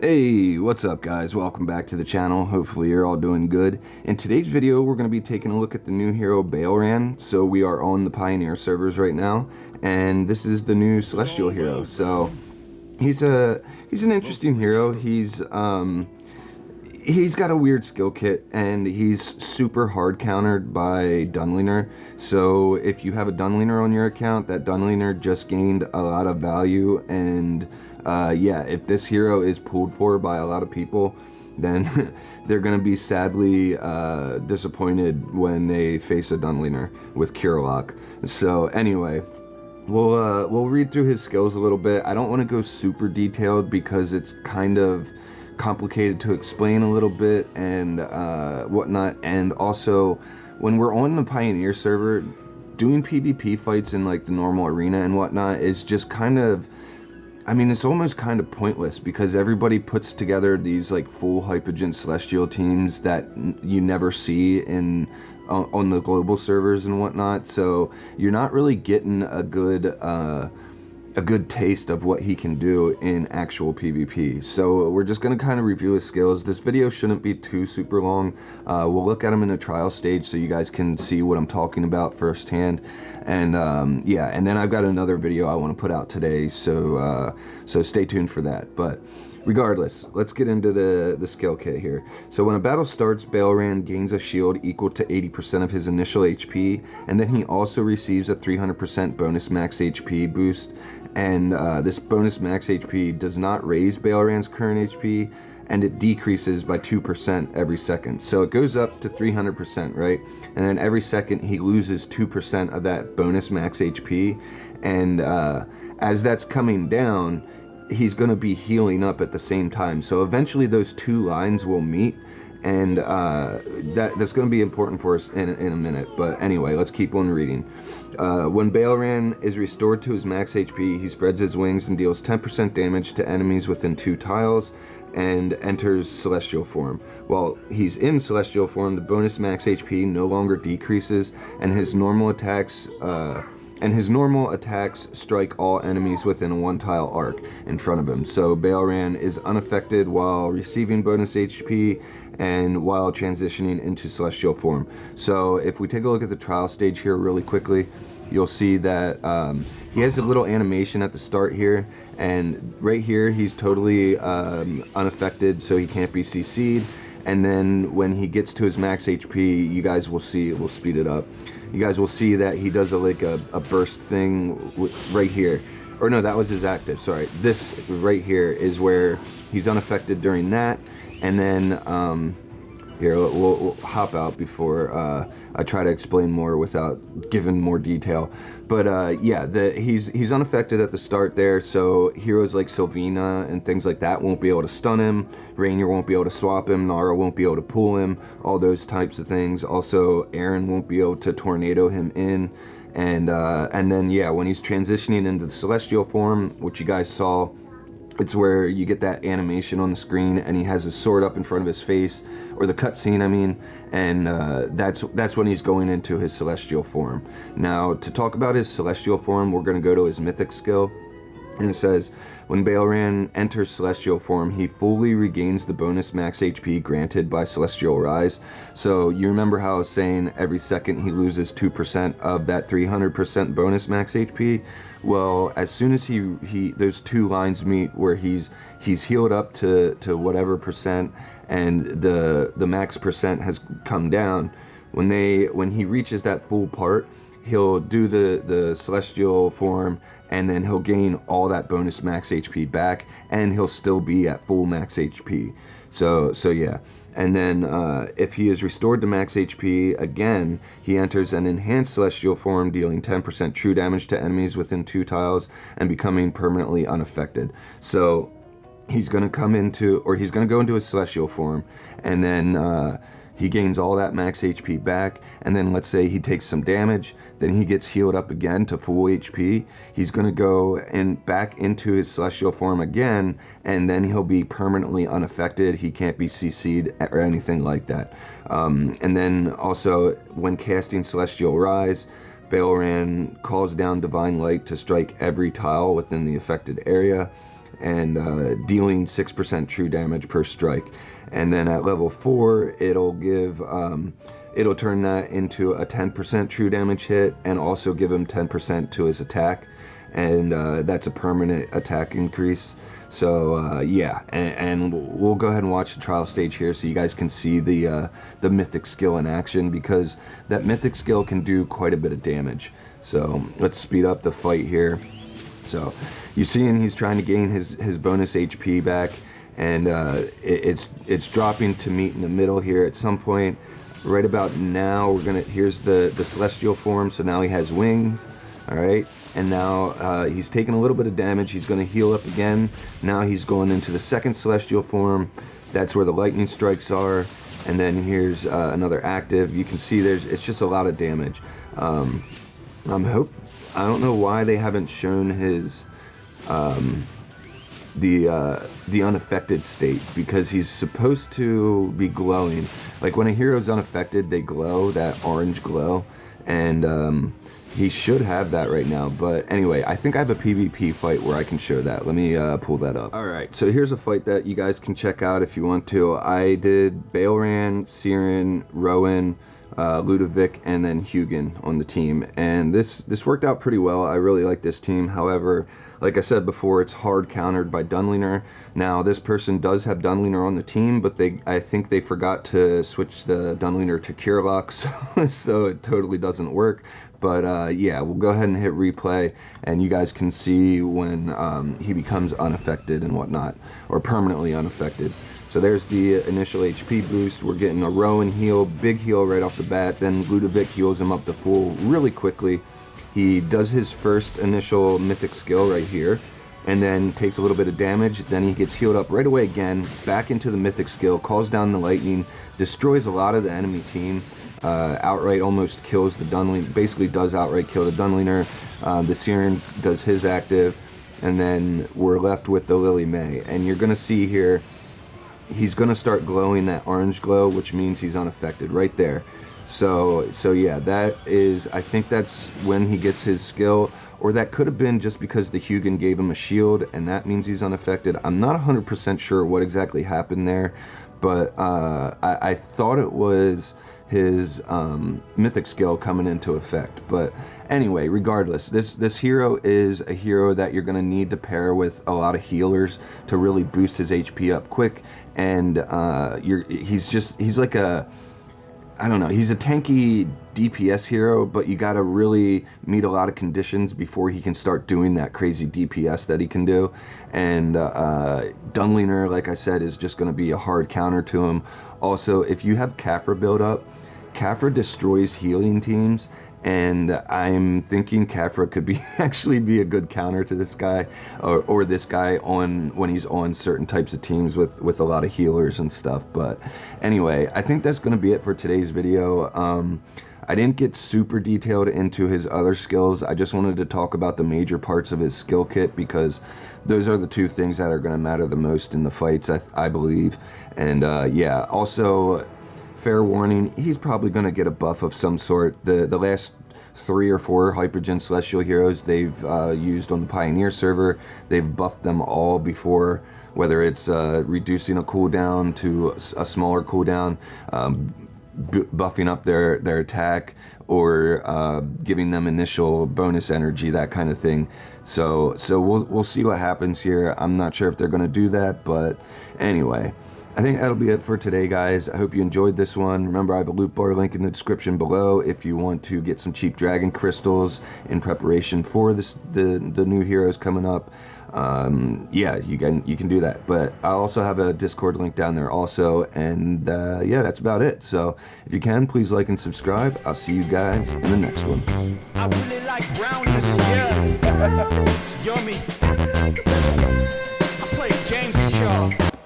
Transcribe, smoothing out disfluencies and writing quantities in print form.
Hey, what's up guys? Welcome back to the channel. Hopefully you're all doing good. In today's video, we're going to be taking a look at the new hero Baelran. So we are on the Pioneer servers right now, and this is the new Celestial hero. So he's an interesting hero. He's got a weird skill kit, and he's super hard countered by dunlinger. So if you have a dunlinger on your account, that dunlinger just gained a lot of value, and yeah, if this hero is pulled for by a lot of people, then they're gonna be sadly disappointed when they face a dunlinger with cure lock. So anyway, we'll read through his skills a little bit. I don't want to go super detailed because it's kind of complicated to explain a little bit and whatnot. And also, when we're on the Pioneer server, doing PvP fights in like the normal arena and whatnot is just kind of, I mean, it's almost kind of pointless because everybody puts together these like full Hypogean Celestial teams that you never see in on the global servers and whatnot. So you're not really getting a good taste of what he can do in actual PvP. So we're just going to kind of review his skills. This video shouldn't be too super long. We'll look at him in a trial stage so you guys can see what I'm talking about firsthand. And yeah, and then I've got another video I want to put out today, so so stay tuned for that. But regardless, let's get into the skill kit here. So when a battle starts, Baelran gains a shield equal to 80% of his initial HP, and then he also receives a 300% bonus max HP boost. And this bonus max HP does not raise Baelran's current HP, and it decreases by 2% every second. So it goes up to 300%, right? And then every second he loses 2% of that bonus max HP. And as that's coming down, he's going to be healing up at the same time. So eventually those two lines will meet, and that's going to be important for us in a minute. But anyway, let's keep on reading. When Baelran is restored to his max HP, he spreads his wings and deals 10% damage to enemies within 2 tiles and enters Celestial form. While he's in Celestial form, the bonus max HP no longer decreases, and his normal attacks strike all enemies within a 1-tile arc in front of him. So Baelran is unaffected while receiving bonus HP and while transitioning into Celestial form. So if we take a look at the trial stage here really quickly, you'll see that he has a little animation at the start here, and right here he's totally unaffected, so he can't be CC'd. And then when he gets to his max HP, you guys will see, we'll speed it up, you guys will see that he does a burst thing right here. Or no, that was his active, sorry. This right here is where he's unaffected during that. And then here, we'll hop out before I try to explain more without giving more detail. But yeah, he's unaffected at the start there, so heroes like Sylvina and things like that won't be able to stun him. Rainier won't be able to swap him. Nara won't be able to pull him. All those types of things. Also, Aaron won't be able to tornado him in. And then yeah, when he's transitioning into the Celestial form, which you guys saw, it's where you get that animation on the screen, and he has his sword up in front of his face, or the cutscene, I mean, and that's when he's going into his Celestial form. Now, to talk about his Celestial form, we're going to go to his Mythic skill, and it says, when Baelran enters Celestial form, he fully regains the bonus max HP granted by Celestial Rise. So you remember how I was saying every second he loses 2% of that 300% bonus max HP? Well, as soon as those two lines meet where he's healed up to whatever percent, and the max percent has come down, when he reaches that full part, he'll do the Celestial form, and then he'll gain all that bonus max HP back, and he'll still be at full max HP. So yeah. And then if he is restored to max HP again, he enters an enhanced Celestial form, dealing 10% true damage to enemies within 2 tiles and becoming permanently unaffected. So he's going to go into his Celestial form, and then he gains all that max HP back, and then let's say he takes some damage, then he gets healed up again to full HP. He's going to go back into his Celestial form again, and then he'll be permanently unaffected. He can't be CC'd or anything like that. And then also, when casting Celestial Rise, Baelran calls down Divine Light to strike every tile within the affected area. and dealing 6% true damage per strike. And then at level 4, it'll give it'll turn that into a 10% true damage hit, and also give him 10% to his attack, and that's a permanent attack increase. So yeah, and we'll go ahead and watch the trial stage here so you guys can see the Mythic skill in action, because that Mythic skill can do quite a bit of damage. So let's speed up the fight here. So you see, and he's trying to gain his bonus HP back, and it's dropping to meet in the middle here at some point. Right about now, here's the celestial form, so now he has wings. All right, and now he's taking a little bit of damage. He's going to heal up again. Now he's going into the second celestial form. That's where the lightning strikes are. And then here's another active. You can see it's just a lot of damage. I don't know why they haven't shown his the unaffected state, because he's supposed to be glowing. Like when a hero's unaffected, they glow, that orange glow, and he should have that right now. But anyway, I think I have a PvP fight where I can show that. Let me pull that up. Alright, so here's a fight that you guys can check out if you want to. I did Baelran, Siren, Rowan, Ludovic, and then Hugin on the team, and this worked out pretty well. I really like this team. However, like I said before, it's hard countered by dunlinger. Now this person does have dunlinger on the team, but I think they forgot to switch the dunlinger to Curlock, so it totally doesn't work. But yeah, we'll go ahead and hit replay, and you guys can see when he becomes unaffected and whatnot, or permanently unaffected. So there's the initial HP boost. We're getting a Rowan heal, big heal right off the bat. Then Ludovic heals him up to full really quickly. He does his first initial Mythic skill right here, and then takes a little bit of damage. Then he gets healed up right away again, back into the Mythic skill, calls down the lightning, destroys a lot of the enemy team, outright almost kills the dunlinger, basically does outright kill the dunlinger. The Siren does his active, and then we're left with the Lily May. And you're going to see here, he's going to start glowing that orange glow, which means he's unaffected right there. So yeah, that is, I think that's when he gets his skill, or that could have been just because the Hugin gave him a shield, and that means he's unaffected. I'm not 100% sure what exactly happened there, but I thought it was his Mythic skill coming into effect. But anyway, regardless, this hero is a hero that you're going to need to pair with a lot of healers to really boost his HP up quick, and he's like a, I don't know, he's a tanky DPS hero, but you gotta really meet a lot of conditions before he can start doing that crazy DPS that he can do. And dunlinger, like I said, is just gonna be a hard counter to him. Also, if you have Khafra build up, Khafra destroys healing teams, and I'm thinking Khafra could actually be a good counter to this guy, or this guy when he's on certain types of teams with a lot of healers and stuff. But anyway, I think that's going to be it for today's video. I didn't get super detailed into his other skills. I just wanted to talk about the major parts of his skill kit, because those are the two things that are going to matter the most in the fights, I believe. And yeah, also, fair warning, he's probably going to get a buff of some sort. The last 3 or 4 Hypergen Celestial heroes they've used on the Pioneer server, they've buffed them all before, whether it's reducing a cooldown to a smaller cooldown, buffing up their attack, or giving them initial bonus energy, that kind of thing. So we'll see what happens here. I'm not sure if they're going to do that, but anyway, I think that'll be it for today, guys. I hope you enjoyed this one. Remember, I have a loot bar link in the description below if you want to get some cheap dragon crystals in preparation for the new heroes coming up. Yeah, you can do that. But I also have a Discord link down there also, and yeah, that's about it. So if you can, please like and subscribe. I'll see you guys in the next one. I really like brownness, yeah. It's yummy. I play games with y'all.